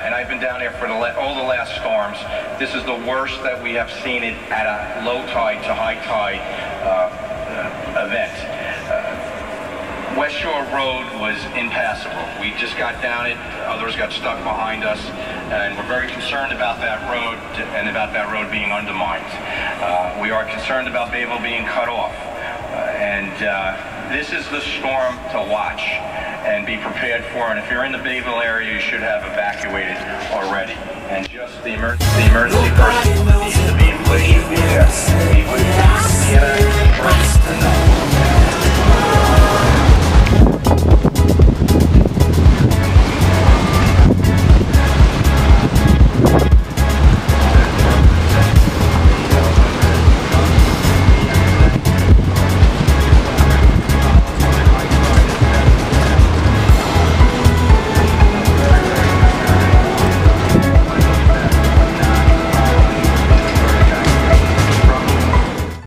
and I've been down there for all the last storms. This is the worst that we have seen it at a low tide to high tide event. West Shore Road was impassable. We just got down it, others got stuck behind us, and we're very concerned about that road and about that road being undermined. We are concerned about Bayville being cut off, and this is the storm to watch and be prepared for. And if you're in the Bayville area, you should have evacuated already. And just the emergency person needs to be in place.